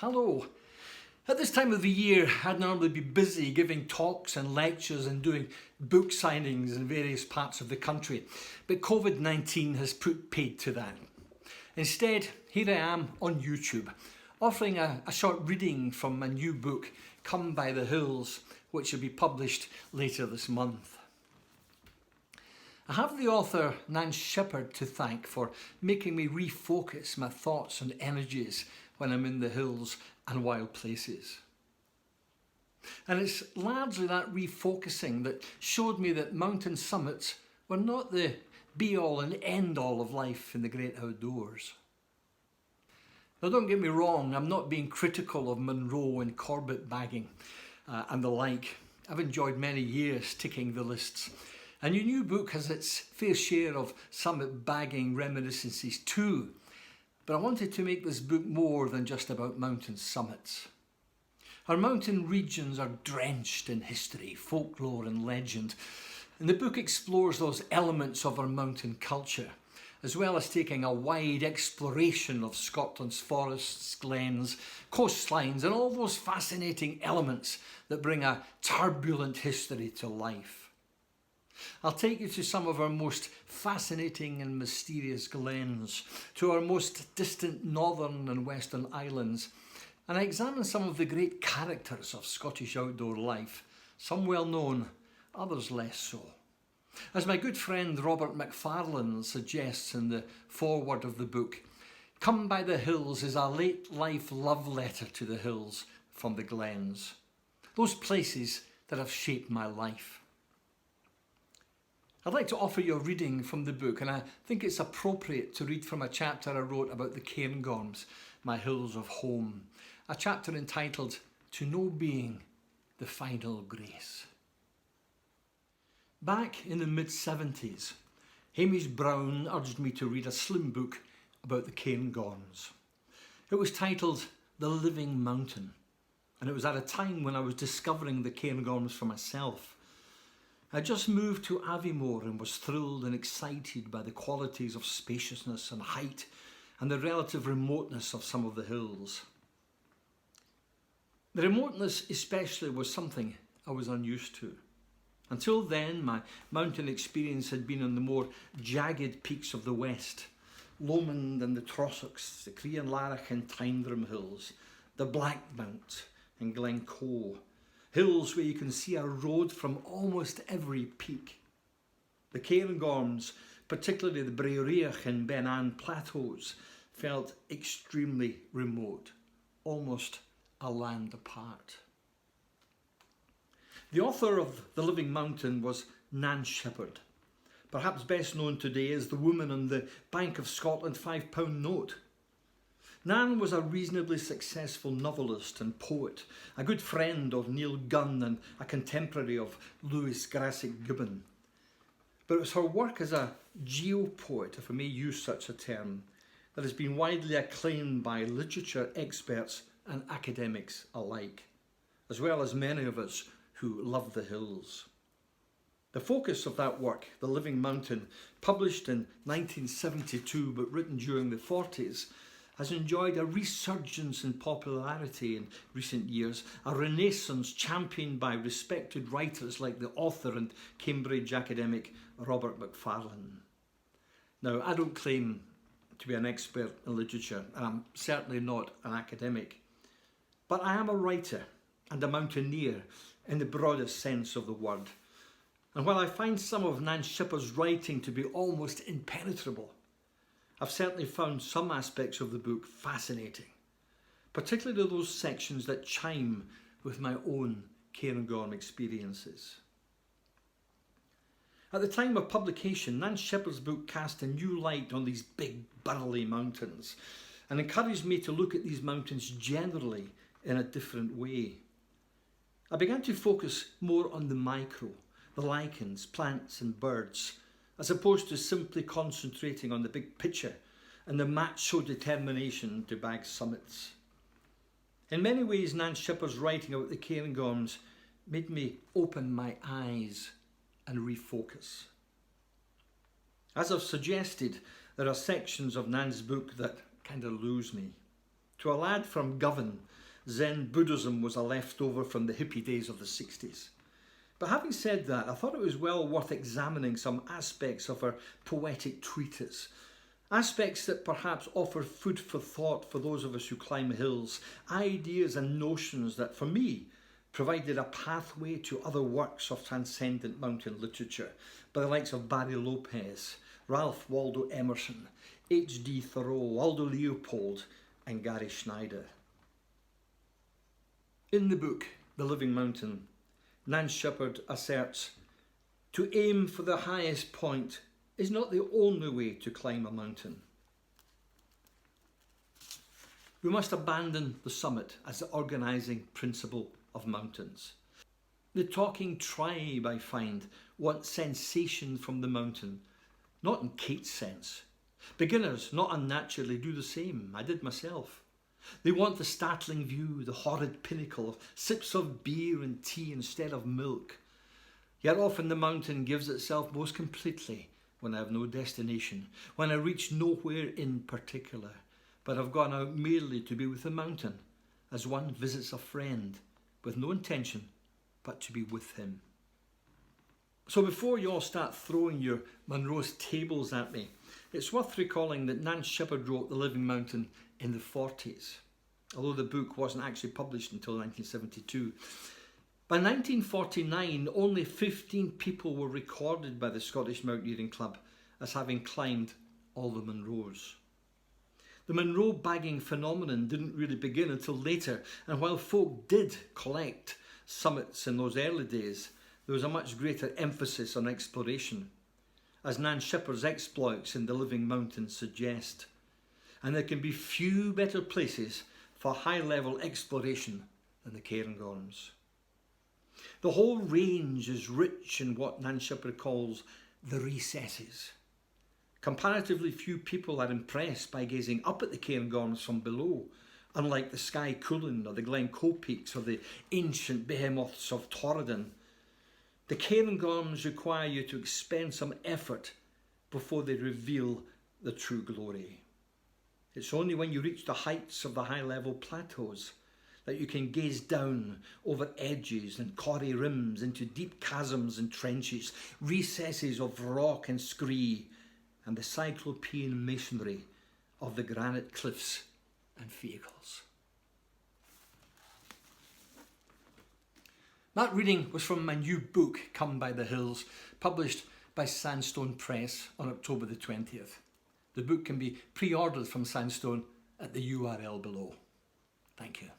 Hello. At this time of the year, I'd normally be busy giving talks and lectures and doing book signings in various parts of the country, but COVID-19 has put paid to that. Instead, here I am on YouTube, offering a short reading from my new book, Come by the Hills, which will be published later this month. I have the author Nan Shepherd to thank for making me refocus my thoughts and energies when I'm in the hills and wild places. And it's largely that refocusing that showed me that mountain summits were not the be-all and end-all of life in the great outdoors. Now don't get me wrong, I'm not being critical of Munro and Corbett bagging and the like. I've enjoyed many years ticking the lists. And your new book has its fair share of summit bagging reminiscences too. But I wanted to make this book more than just about mountain summits. Our mountain regions are drenched in history, folklore and legend. And the book explores those elements of our mountain culture, as well as taking a wide exploration of Scotland's forests, glens, coastlines and all those fascinating elements that bring a turbulent history to life. I'll take you to some of our most fascinating and mysterious glens, to our most distant northern and western islands, and I examine some of the great characters of Scottish outdoor life, some well known, others less so. As my good friend Robert Macfarlane suggests in the foreword of the book, Come by the Hills is a late life love letter to the hills from the glens, those places that have shaped my life. I'd like to offer you a reading from the book, and I think it's appropriate to read from a chapter I wrote about the Cairngorms, my hills of home, a chapter entitled To Know Being the Final Grace. Back in the mid-70s, Hamish Brown urged me to read a slim book about the Cairngorms. It was titled The Living Mountain, and it was at a time when I was discovering the Cairngorms for myself. I just moved to Aviemore and was thrilled and excited by the qualities of spaciousness and height and the relative remoteness of some of the hills. The remoteness especially was something I was unused to. Until then, my mountain experience had been on the more jagged peaks of the west, Lomond and the Trossachs, the Crianlarich and Tyndrum hills, the Blackmount and Glencoe, hills where you can see a road from almost every peak. The Cairngorms, particularly the Breoreach and Ben Ann plateaus, felt extremely remote, almost a land apart. The author of The Living Mountain was Nan Shepherd, perhaps best known today as the woman on the Bank of Scotland £5 note. Nan was a reasonably successful novelist and poet, a good friend of Neil Gunn and a contemporary of Lewis Grassic Gibbon. But it was her work as a geopoet, if I may use such a term, that has been widely acclaimed by literature experts and academics alike, as well as many of us who love the hills. The focus of that work, The Living Mountain, published in 1972 but written during the 40s, has enjoyed a resurgence in popularity in recent years, a renaissance championed by respected writers like the author and Cambridge academic Robert Macfarlane. Now, I don't claim to be an expert in literature, and I'm certainly not an academic, but I am a writer and a mountaineer in the broadest sense of the word. And while I find some of Nan Shepherd's writing to be almost impenetrable, I've certainly found some aspects of the book fascinating, particularly those sections that chime with my own Cairngorm experiences. At the time of publication, Nan Shepherd's book cast a new light on these big, burly mountains and encouraged me to look at these mountains generally in a different way. I began to focus more on the micro, the lichens, plants and birds, as opposed to simply concentrating on the big picture and the macho determination to bag summits. In many ways, Nan Shepherd's writing about the Cairngorms made me open my eyes and refocus. As I've suggested, there are sections of Nan's book that kind of lose me. To a lad from Govan, Zen Buddhism was a leftover from the hippie days of the 60s. But having said that, I thought it was well worth examining some aspects of her poetic treatise. Aspects that perhaps offer food for thought for those of us who climb hills. Ideas and notions that, for me, provided a pathway to other works of transcendent mountain literature by the likes of Barry Lopez, Ralph Waldo Emerson, H.D. Thoreau, Aldo Leopold and Gary Schneider. In the book, The Living Mountain, Nan Shepherd asserts, "To aim for the highest point is not the only way to climb a mountain. We must abandon the summit as the organising principle of mountains. The talking tribe, I find, want sensation from the mountain, not in Kate's sense. Beginners, not unnaturally, do the same. I did myself. They want the startling view, the horrid pinnacle, sips of beer and tea instead of milk. Yet often the mountain gives itself most completely when I have no destination, when I reach nowhere in particular, but have gone out merely to be with the mountain, as one visits a friend, with no intention but to be with him." So before you all start throwing your Munro's tables at me, it's worth recalling that Nan Shepherd wrote The Living Mountain in the 40s, although the book wasn't actually published until 1972. By 1949, only 15 people were recorded by the Scottish Mountaineering Club as having climbed all the Munros. The Munro bagging phenomenon didn't really begin until later, and while folk did collect summits in those early days, there was a much greater emphasis on exploration, as Nan Shepherd's exploits in The Living Mountain suggest. And there can be few better places for high-level exploration than the Cairngorms. The whole range is rich in what Nan Shepherd calls the recesses. Comparatively few people are impressed by gazing up at the Cairngorms from below, unlike the Skye Coolin or the Glencoe peaks or the ancient behemoths of Torridon. The Cairngorms require you to expend some effort before they reveal the true glory. It's only when you reach the heights of the high-level plateaus that you can gaze down over edges and corrie rims into deep chasms and trenches, recesses of rock and scree, and the cyclopean masonry of the granite cliffs and vehicles. That reading was from my new book, Come by the Hills, published by Sandstone Press on October the 20th. The book can be pre-ordered from Sandstone at the URL below. Thank you.